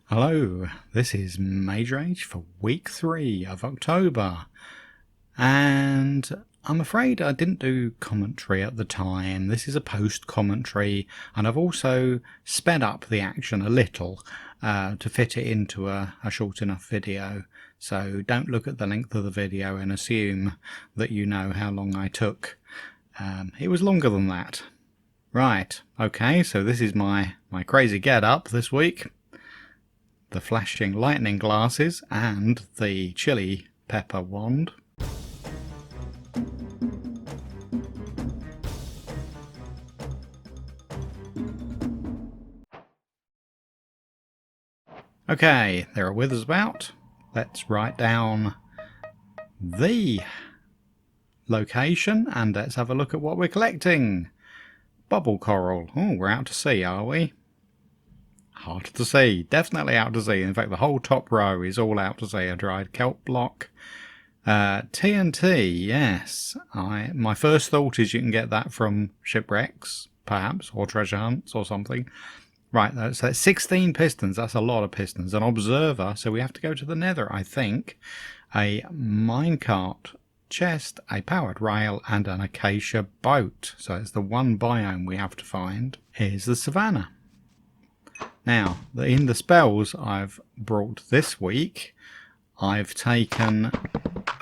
Hello, this is Mage Rage for week 3 of October, and I'm afraid I didn't do commentary at the time. This is a post commentary, and I've also sped up the action a little to fit it into a short enough video. So don't look at the length of the video and assume that you know how long I took. It was longer than that. Right, okay, so this is my crazy get up this week. The flashing lightning glasses and the chili pepper wand. Okay, there are withers about. Let's write down the location and let's have a look at what we're collecting. Bubble coral. Oh, we're out to sea, are we? Hard to see. Definitely out to sea. In fact, the whole top row is all out to sea. A dried kelp block. TNT, yes. My first thought is you can get that from shipwrecks, perhaps, or treasure hunts or something. Right, so that's 16 pistons. That's a lot of pistons. An observer, so we have to go to the nether, I think. A minecart chest, a powered rail, and an acacia boat. So it's the one biome we have to find. Here's the savannah. Now, in the spells I've brought this week, I've taken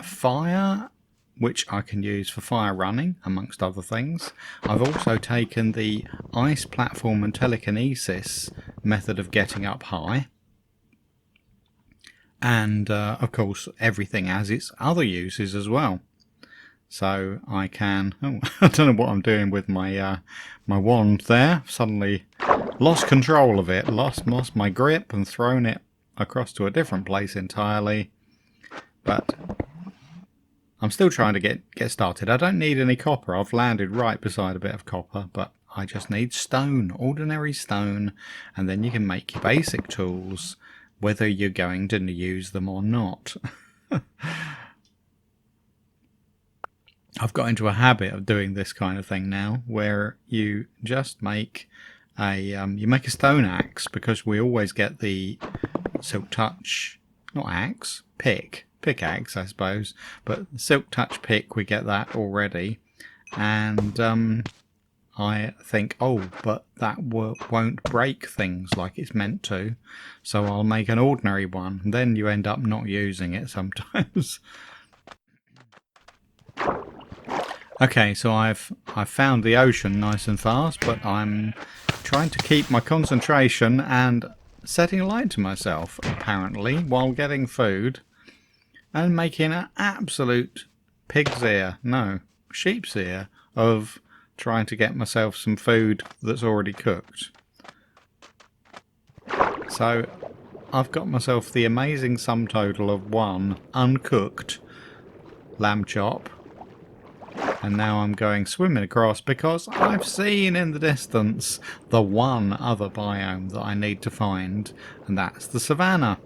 fire, which I can use for fire running, amongst other things. I've also taken the ice platform and telekinesis method of getting up high. And, of course, everything has its other uses as well. So I can... Oh, I don't know what I'm doing with my my wand there. Suddenly lost control of it. Lost my grip and thrown it across to a different place entirely. But I'm still trying to get started. I don't need any copper. I've landed right beside a bit of copper, but I just need stone, ordinary stone, and then you can make your basic tools, whether you're going to use them or not. I've got into a habit of doing this kind of thing now, where you just make a stone axe, because we always get the silk touch, not axe, pickaxe, I suppose, but silk touch pick, we get that already, and I think, oh, but that won't break things like it's meant to, so I'll make an ordinary one. And then you end up not using it sometimes. Okay, so I've found the ocean nice and fast, but I'm trying to keep my concentration and setting a light to myself, apparently, while getting food, and making an absolute pig's ear, no, sheep's ear, of trying to get myself some food that's already cooked. So I've got myself the amazing sum total of 1 uncooked lamb chop. And now I'm going swimming across because I've seen in the distance the one other biome that I need to find, and that's the savannah.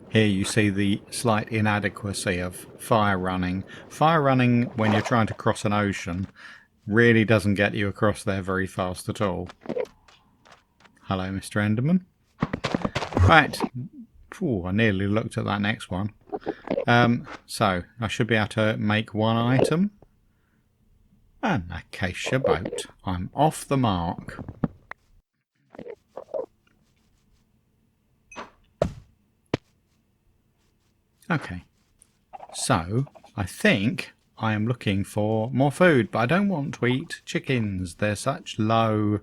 Here you see the slight inadequacy of fire running. Fire running when you're trying to cross an ocean really doesn't get you across there very fast at all. Hello, Mr. Enderman. Right. Ooh, I nearly looked at that next one. So, I should be able to make one item. An acacia boat. I'm off the mark. Okay. So, I think I am looking for more food, but I don't want to eat chickens. They're such low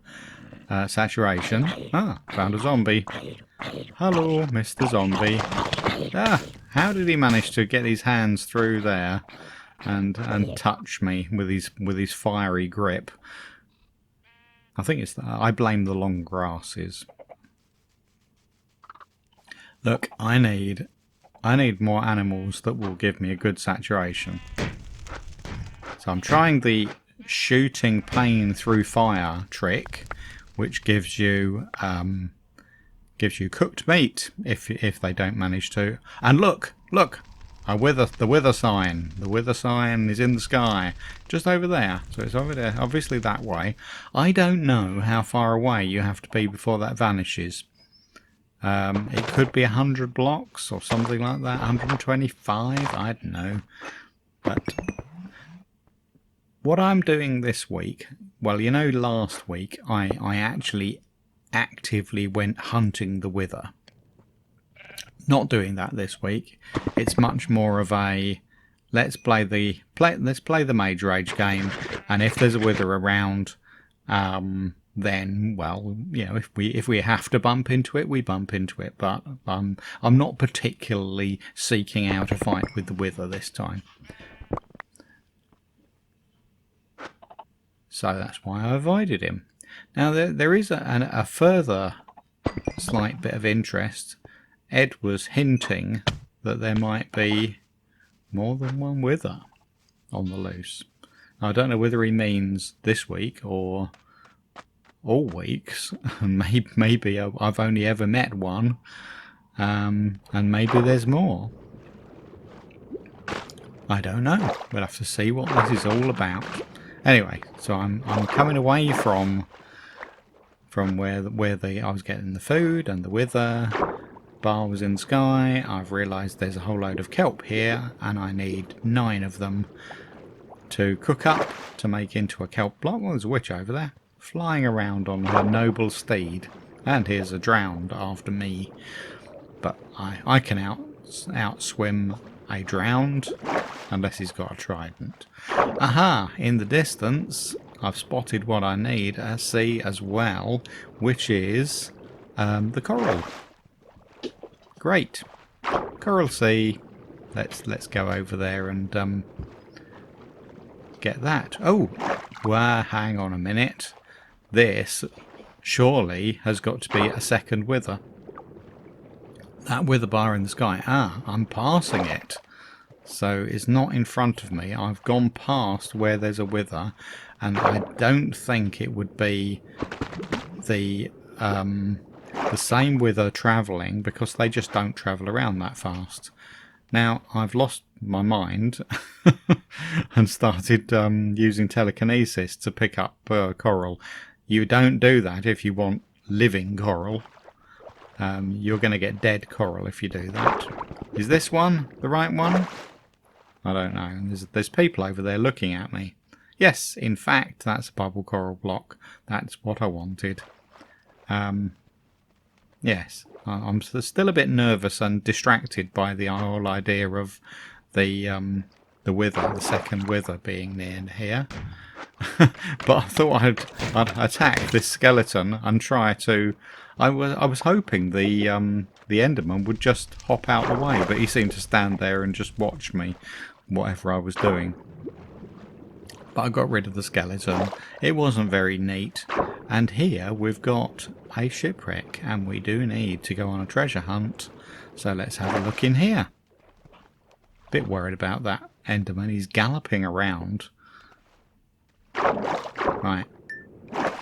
saturation. Ah, found a zombie. Hello, Mr. Zombie. Ah, how did he manage to get his hands through there and touch me with his fiery grip? I think it's I blame the long grasses. Look, I need more animals that will give me a good saturation. So I'm trying the shooting pain through fire trick, which gives you cooked meat if they don't manage to. And look, The wither sign. The wither sign is in the sky. Just over there. So it's over there. Obviously that way. I don't know how far away you have to be before that vanishes. It could be 100 blocks or something like that. 125. I don't know. But what I'm doing this week... Well, you know, last week I actually actively went hunting the wither. Not doing that this week. It's much more of a let's play the Mage Rage game, and if there's a wither around, then, well, you know, if we have to bump into it, we bump into it. But I'm not particularly seeking out a fight with the wither this time. So that's why I avoided him. Now there is a further slight bit of interest. Ed was hinting that there might be more than one wither on the loose. I don't know whether he means this week or all weeks. Maybe I've only ever met one, and maybe there's more. I don't know. We'll have to see what this is all about. Anyway, so I'm coming away from where I was getting the food and the wither. Bar was in the sky. I've realised there's a whole load of kelp here, and I need 9 of them to cook up to make into a kelp block. Well, there's a witch over there flying around on her noble steed, and here's a drowned after me. But I can outswim a drowned unless he's got a trident. Aha! In the distance, I've spotted what I need to see as well, which is the coral. Great. Coral Sea. Let's go over there and get that. Oh, well, hang on a minute. This surely has got to be a second wither. That wither bar in the sky. Ah, I'm passing it. So it's not in front of me. I've gone past where there's a wither, and I don't think it would be the same wither travelling, because they just don't travel around that fast. Now, I've lost my mind and started using telekinesis to pick up coral. You don't do that if you want living coral. You're going to get dead coral if you do that. Is this one the right one? I don't know. There's people over there looking at me. Yes, in fact, that's a bubble coral block. That's what I wanted. Yes, I'm still a bit nervous and distracted by the whole idea of the wither, the second wither, being near here. But I thought I'd attack this skeleton and try to. I was hoping the Enderman would just hop out the way, but he seemed to stand there and just watch me, whatever I was doing. But I got rid of the skeleton. It wasn't very neat. And here we've got a shipwreck, and we do need to go on a treasure hunt. So let's have a look in here. Bit worried about that Enderman. He's galloping around. Right.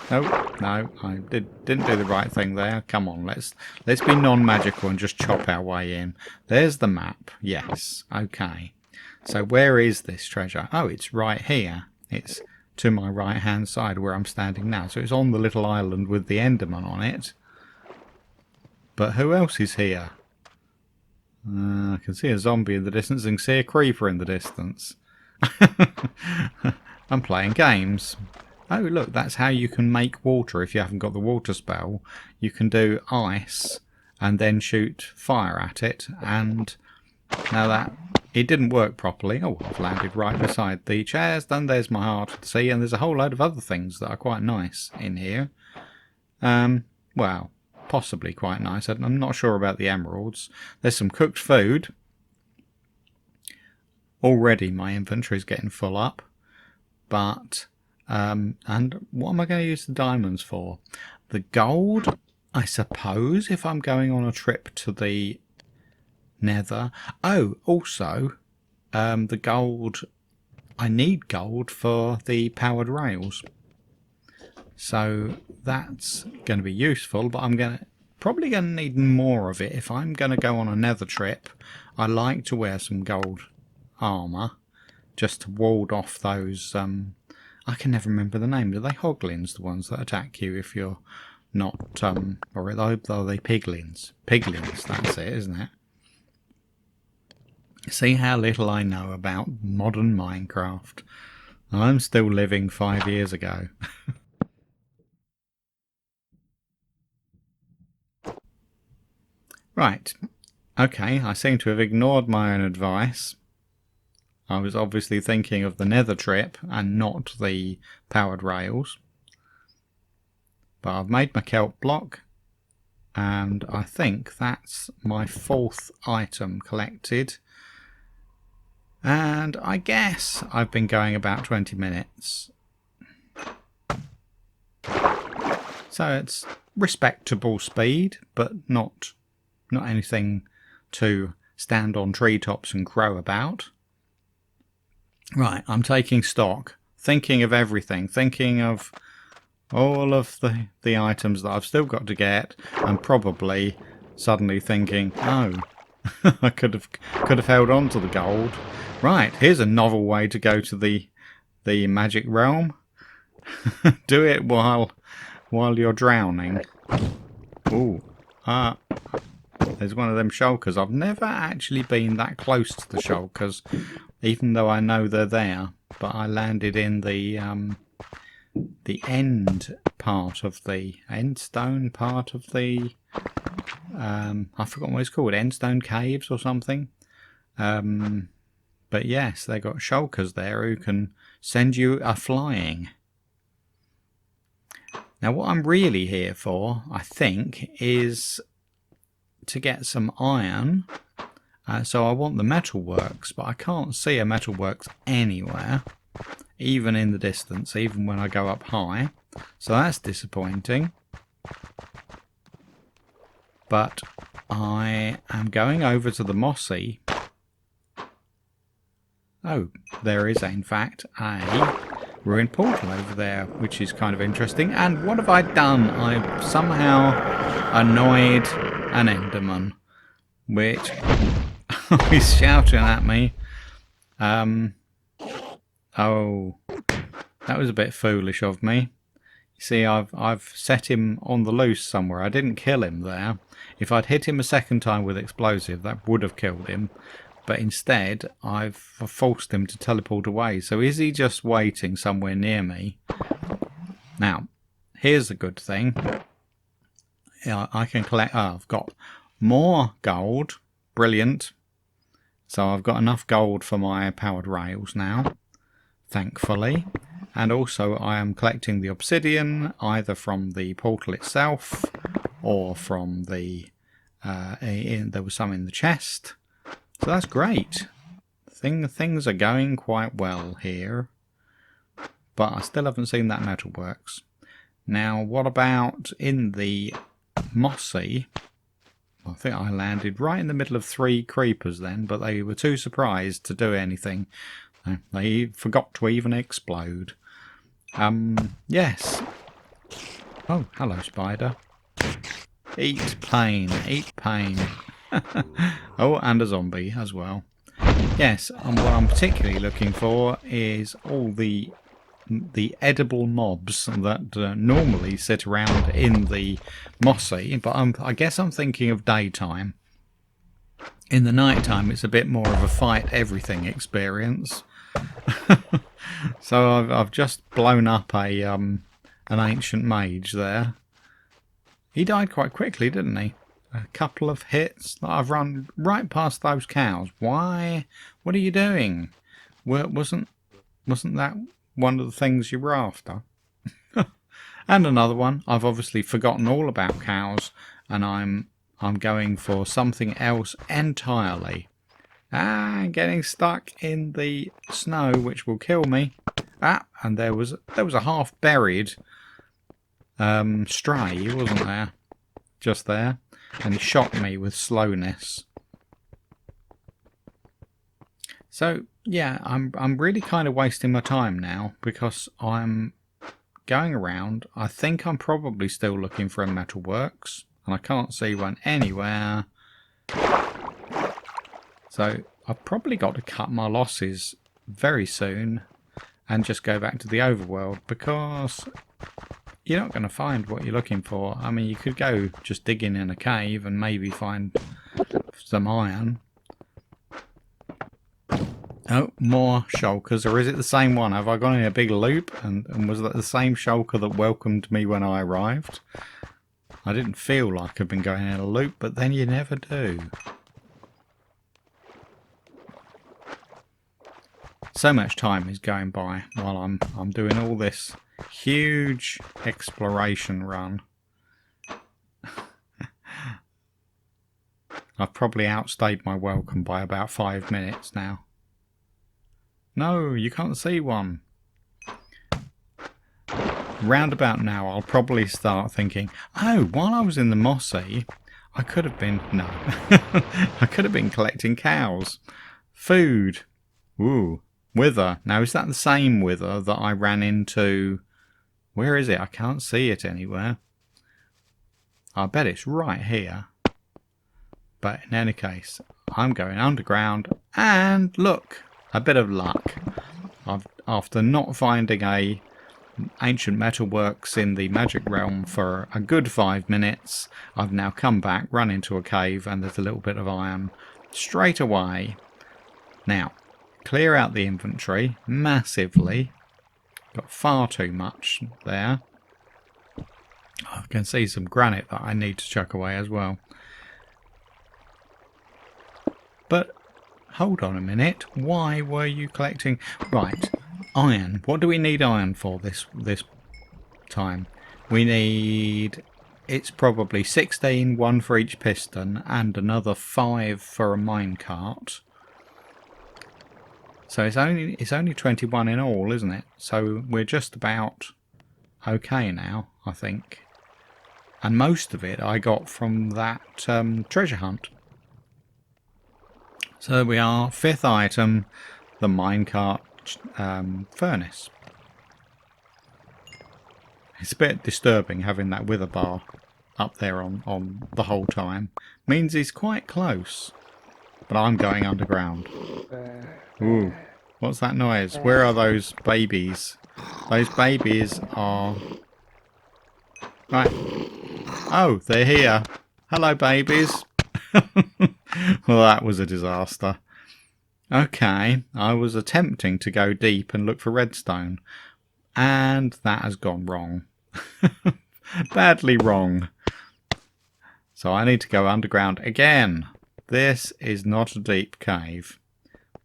Oh, no, I didn't do the right thing there. Come on, let's be non-magical and just chop our way in. There's the map. Yes. Okay. So where is this treasure? Oh, it's right here. It's to my right-hand side where I'm standing now. So it's on the little island with the Enderman on it. But who else is here? I can see a zombie in the distance and see a creeper in the distance. I'm playing games. Oh, look, that's how you can make water if you haven't got the water spell. You can do ice and then shoot fire at it. And now that it didn't work properly. Oh, I've landed right beside the chairs. Then there's my heart of the sea, and there's a whole load of other things that are quite nice in here. Well, possibly quite nice. I'm not sure about the emeralds. There's some cooked food. Already my inventory's getting full up. But, and what am I going to use the diamonds for? The gold, I suppose, if I'm going on a trip to the Nether. Oh, also, the gold, I need gold for the powered rails. So that's going to be useful, but I'm going to probably going to need more of it. If I'm going to go on a nether trip, I like to wear some gold armour just to ward off those... I can never remember the name. Are they hoglins, the ones that attack you if you're not... or are they piglins? Piglins, that's it, isn't it? See how little I know about modern Minecraft. I'm still living 5 years ago. Right. Okay, I seem to have ignored my own advice. I was obviously thinking of the nether trip and not the powered rails. But I've made my kelp block, and I think that's my 4th item collected. And I guess I've been going about 20 minutes. So it's respectable speed, but not anything to stand on treetops and crow about. Right, I'm taking stock, thinking of everything, thinking of all of the items that I've still got to get, and probably suddenly thinking, oh, I could have held on to the gold. Right, here's a novel way to go to the magic realm. Do it while you're drowning. Ooh, there's one of them shulkers. I've never actually been that close to the shulkers, even though I know they're there. But I landed in the end part of the endstone part of the I forgot what it's called, endstone caves or something. But yes, they got shulkers there who can send you a flying. Now what I'm really here for, I think, is to get some iron. So I want the metalworks, but I can't see a metalworks anywhere, even in the distance, even when I go up high. So that's disappointing. But I am going over to the mossy. Oh, there is in fact a ruined portal over there, which is kind of interesting. And what have I done? I've somehow annoyed an enderman, which he's shouting at me. Oh, that was a bit foolish of me. You see, I've set him on the loose somewhere. I didn't kill him there. If I'd hit him a second time with explosive, that would have killed him. But instead, I've forced him to teleport away. So is he just waiting somewhere near me? Now, here's a good thing. I can collect... Oh, I've got more gold. Brilliant. So I've got enough gold for my powered rails now, thankfully. And also I am collecting the obsidian, either from the portal itself or from the... there was some in the chest. So that's great. Things are going quite well here. But I still haven't seen that metalworks. Now, what about in the mossy? I think I landed right in the middle of 3 creepers then, but they were too surprised to do anything. They forgot to even explode. Yes. Oh, hello, spider. Eat pain, eat pain. Oh, and a zombie as well. Yes, and what I'm particularly looking for is all the edible mobs that normally sit around in the mossy, but I guess I'm thinking of daytime. In the nighttime, it's a bit more of a fight everything experience. So I've just blown up an ancient mage there. He died quite quickly, didn't he? A couple of hits. I've run right past those cows. Why? What are you doing? Wasn't that one of the things you were after? And another one. I've obviously forgotten all about cows, and I'm going for something else entirely. Getting stuck in the snow, which will kill me. And there was a half buried stray, wasn't there? Just there. And he shot me with slowness. So yeah, I'm really kind of wasting my time now because I'm going around. I think I'm probably still looking for a metalworks. and I can't see one anywhere. So I've probably got to cut my losses very soon and just go back to the overworld, because you're not going to find what you're looking for. I mean, you could go just digging in a cave and maybe find some iron. Oh, more shulkers. Or is it the same one? Have I gone in a big loop? And was that the same shulker that welcomed me when I arrived? I didn't feel like I'd been going in a loop, but then you never do. So much time is going by while I'm doing all this huge exploration run. I've probably outstayed my welcome by about 5 minutes now. No, you can't see one. Round about now, I'll probably start thinking, oh, while I was in the Mossy, I could have been... No. I could have been collecting cows. Food. Ooh. Wither. Now, is that the same wither that I ran into? Where is it? I can't see it anywhere. I bet it's right here. But in any case, I'm going underground, and look, a bit of luck. After not finding a ancient metalworks in the magic realm for a good 5 minutes, I've now come back, run into a cave, and there's a little bit of iron straight away. Now, clear out the inventory massively. Got far too much there. I can see some granite that I need to chuck away as well. But hold on a minute. Why were you collecting? Right, iron. What do we need iron for this time? We need... It's probably 16, 1 for each piston, and another 5 for a minecart. So it's only 21 in all, isn't it? So we're just about okay now, I think. And most of it I got from that treasure hunt. So there we are, 5th item, the minecart furnace. It's a bit disturbing having that wither bar up there on the whole time. Means he's quite close. But I'm going underground. Ooh, what's that noise? Where are those babies? Those babies are... Right. Oh, they're here. Hello, babies. Well, that was a disaster. Okay, I was attempting to go deep and look for redstone. And that has gone wrong. Badly wrong. So I need to go underground again. This is not a deep cave.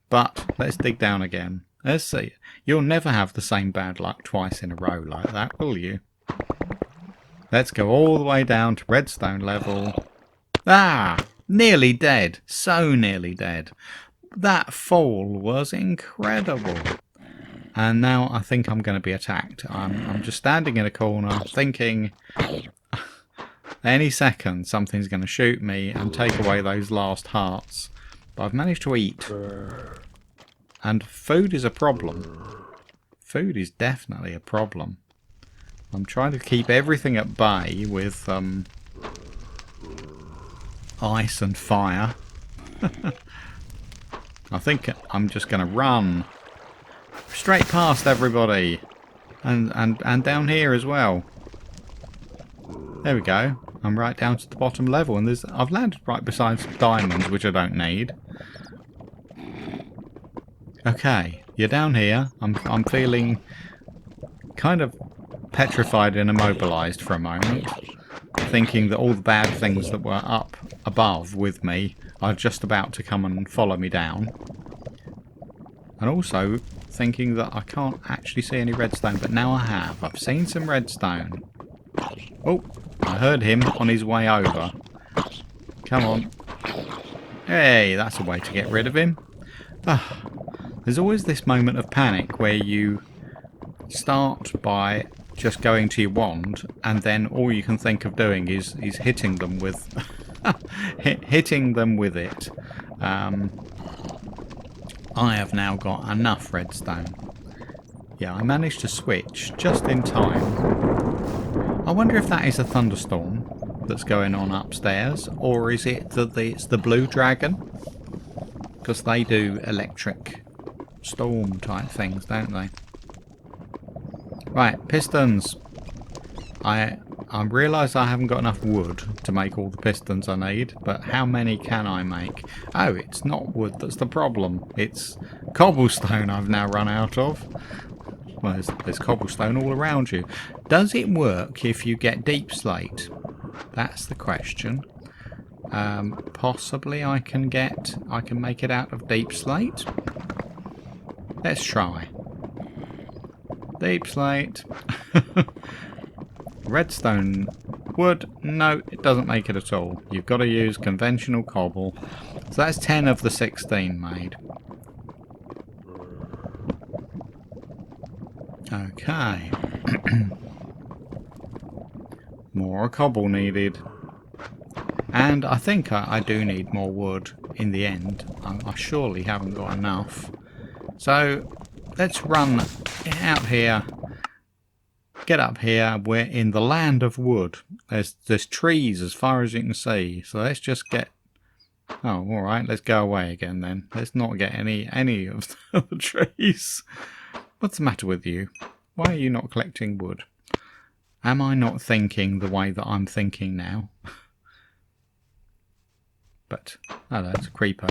But let's dig down again. Let's see. You'll never have the same bad luck twice in a row like that, will you? Let's go all the way down to redstone level. Ah! Nearly dead. So nearly dead. That fall was incredible. And now I think I'm going to be attacked. I'm just standing in a corner thinking... Any second something's going to shoot me and take away those last hearts. But I've managed to eat. And food is a problem. Food is definitely a problem. I'm trying to keep everything at bay with ice and fire. I think I'm just going to run straight past everybody. And down here as well. There we go. I'm right down to the bottom level, and I've landed right beside some diamonds, which I don't need. Okay, you're down here. I'm feeling kind of petrified and immobilized for a moment, thinking that all the bad things that were up above with me are just about to come and follow me down. And also thinking that I can't actually see any redstone, but now I have. I've seen some redstone. Oh, I heard him on his way over. Come on. Hey, that's a way to get rid of him. There's always this moment of panic where you start by just going to your wand, and then all you can think of doing is hitting them with hitting them with it. I have now got enough redstone. Yeah, I managed to switch just in time. I wonder if that is a thunderstorm. that's going on upstairs, or is it that it's the blue dragon? Because they do electric storm type things, don't they? Right, pistons. I realise I haven't got enough wood to make all the pistons I need, but how many can I make? Oh, it's not wood that's the problem. It's cobblestone I've now run out of. Well, there's cobblestone all around you. Does it work if you get deep slate? That's the question. Possibly I can make it out of deep slate. Let's try. Deep slate. Redstone wood. No, it doesn't make it at all. You've got to use conventional cobble. So that's 10 of the 16 made. Okay. More cobble needed. And I think I do need more wood in the end. I surely haven't got enough. So let's run out here. Get up here. We're in the land of wood. There's trees as far as you can see. So let's just get... Oh, alright. Let's go away again then. Let's not get any of the trees. What's the matter with you? Why are you not collecting wood? Am I not thinking the way that I'm thinking now? But, oh, that's a creeper.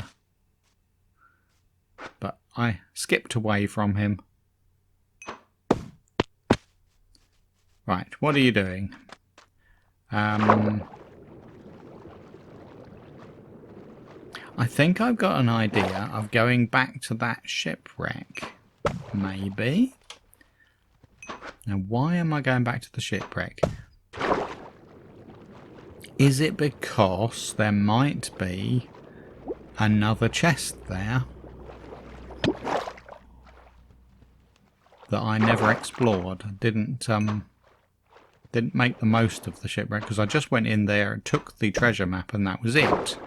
But I skipped away from him. Right, what are you doing? I think I've got an idea of going back to that shipwreck. Maybe. Now, why am I going back to the shipwreck? Is it because there might be another chest there that I never explored? Didn't make the most of the shipwreck because I just went in there and took the treasure map and that was it.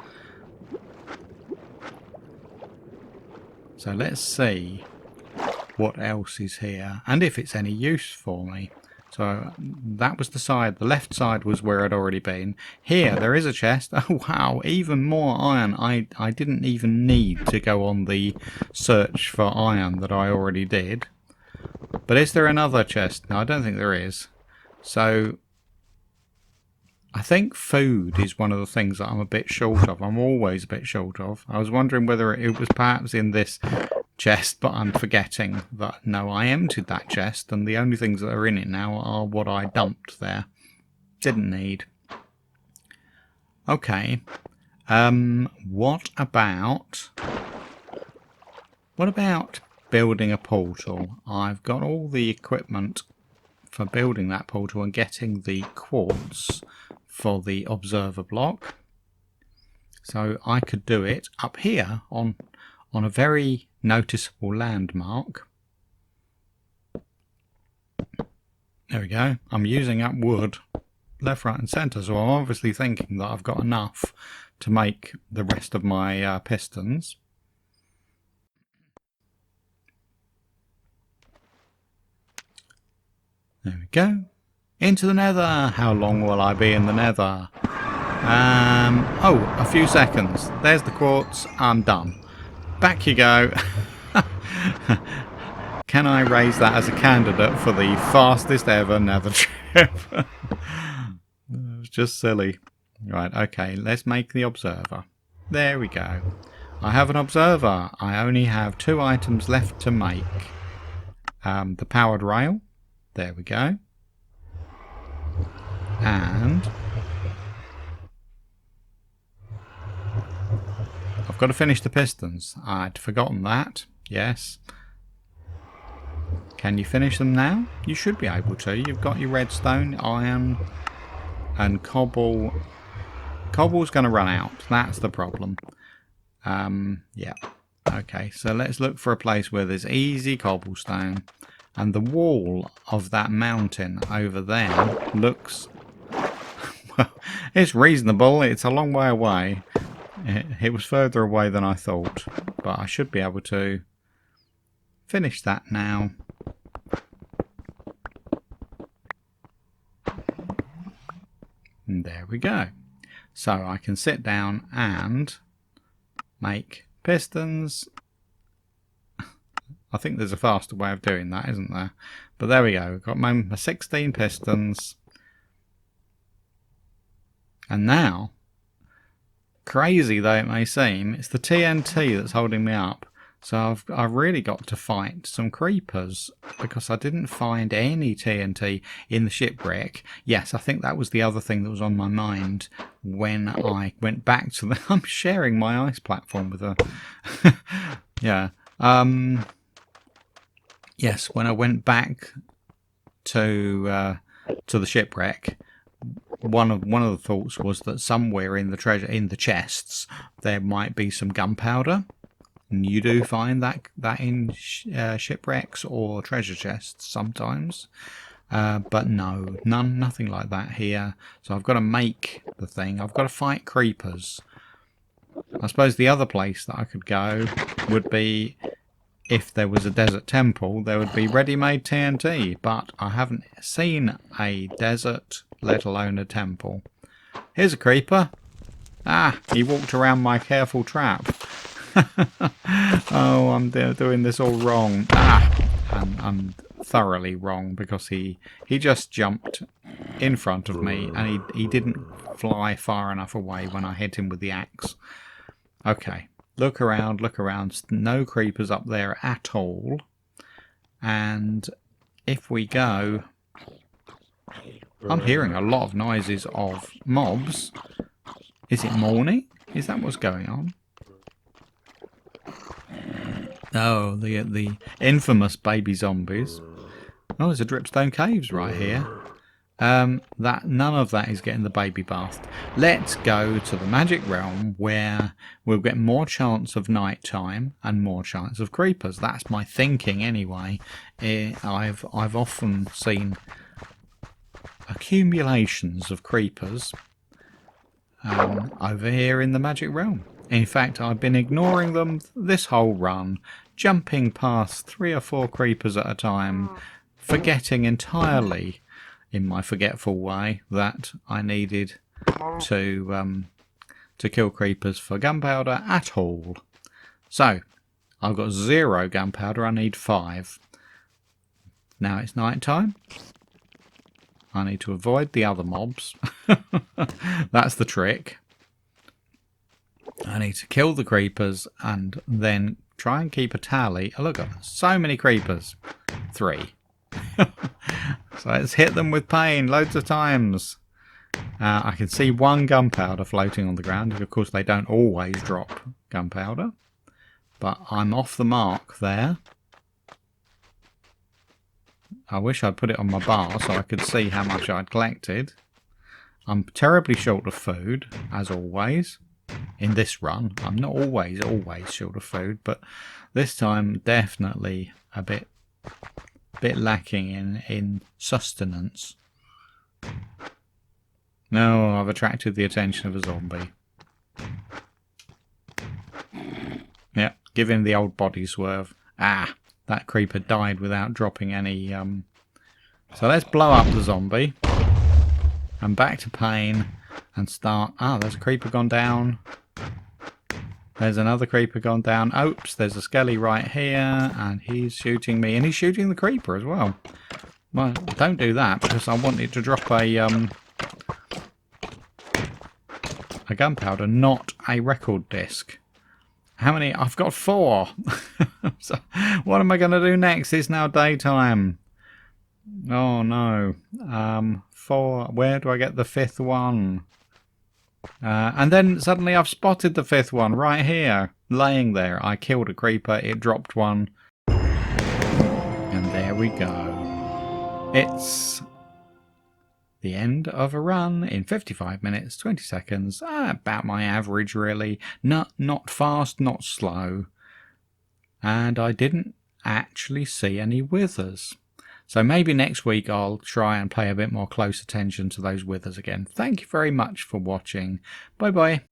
So let's see what else is here and if it's any use for me. So that was the side. The left side was where I'd already been. Here there is a chest. Oh wow, even more iron. I didn't even need to go on the search for iron that I already did. But is there another chest? No, I don't think there is. So I think food is one of the things that I'm a bit short of. I'm always a bit short of. I was wondering whether it was perhaps in this chest, but I'm forgetting that no, I emptied that chest and the only things that are in it now are what I dumped there. Didn't need. Okay. What about building a portal? I've got all the equipment for building that portal and getting the quartz for the observer block. So I could do it up here on a very noticeable landmark. There we go. I'm using up wood left, right and centre, so I'm obviously thinking that I've got enough to make the rest of my pistons. There we go. Into the nether. How long will I be in the nether? Oh, a few seconds. There's the quartz. I'm done. Back you go. Can I raise that as a candidate for the fastest ever nether trip? It's just silly. Right, okay, let's make the observer. There we go. I have an observer. I only have 2 items left to make. The powered rail. There we go. And I've got to finish the pistons. I'd forgotten that. Yes. Can you finish them now? You should be able to. You've got your redstone, iron, and cobble. Cobble's going to run out. That's the problem. Yeah. Okay, so let's look for a place where there's easy cobblestone. And the wall of that mountain over there looks... well, it's reasonable. It's a long way away. It was further away than I thought. But I should be able to finish that now. And there we go. So I can sit down and make pistons. I think there's a faster way of doing that, isn't there? But there we go. We've got my 16 pistons. And now, crazy though it may seem, it's the TNT that's holding me up. So I've really got to fight some creepers because I didn't find any TNT in the shipwreck. Yes, I think that was the other thing that was on my mind when I went back to the... I'm sharing my ice platform with her. Yeah. Yes, when I went back to the shipwreck, one of the thoughts was that somewhere in the chests there might be some gunpowder, and you do find that in shipwrecks or treasure chests sometimes, but no, nothing like that here. So I've got to make the thing. I've got to fight creepers. I suppose the other place that I could go would be, if there was a desert temple, there would be ready-made TNT, but I haven't seen a desert, let alone a temple. Here's a creeper. Ah, he walked around my careful trap. Oh, I'm doing this all wrong. Ah, I'm thoroughly wrong because he just jumped in front of me and he didn't fly far enough away when I hit him with the axe. Okay. Look around, look around. No creepers up there at all. And if we go... I'm hearing a lot of noises of mobs. Is it morning? Is that what's going on? Oh, the infamous baby zombies. Oh, there's a dripstone caves right here. None of that is getting the baby bath. Let's go to the magic realm where we'll get more chance of nighttime and more chance of creepers. That's my thinking anyway. I've often seen accumulations of creepers over here in the magic realm. In fact, I've been ignoring them this whole run, jumping past 3 or 4 creepers at a time, forgetting entirely, in my forgetful way, that I needed to kill creepers for gunpowder at all. So, I've got 0 gunpowder, I need 5. Now it's night time. I need to avoid the other mobs. That's the trick. I need to kill the creepers and then try and keep a tally. Oh, look, so many creepers. 3. So let's hit them with pain loads of times. I can see 1 gunpowder floating on the ground. Of course, they don't always drop gunpowder. But I'm off the mark there. I wish I'd put it on my bar so I could see how much I'd collected. I'm terribly short of food, as always. In this run, I'm not always short of food, but this time definitely a bit lacking in sustenance. No, I've attracted the attention of a zombie. Yeah, give him the old body swerve. Ah, that creeper died without dropping any... So let's blow up the zombie. And back to pain and start... Ah, there's a creeper gone down. There's another creeper gone down. Oops, there's a skelly right here. And he's shooting me. And he's shooting the creeper as well. Well, don't do that because I want it to drop a gunpowder, not a record disc. How many? I've got 4. So what am I going to do next? It's now daytime. Oh no. 4. Where do I get the 5th one? And then suddenly I've spotted the 5th one right here, laying there. I killed a creeper, it dropped one. And there we go. It's the end of a run in 55 minutes, 20 seconds. About my average, really. Not fast, not slow. And I didn't actually see any withers. So maybe next week I'll try and pay a bit more close attention to those withers again. Thank you very much for watching. Bye bye.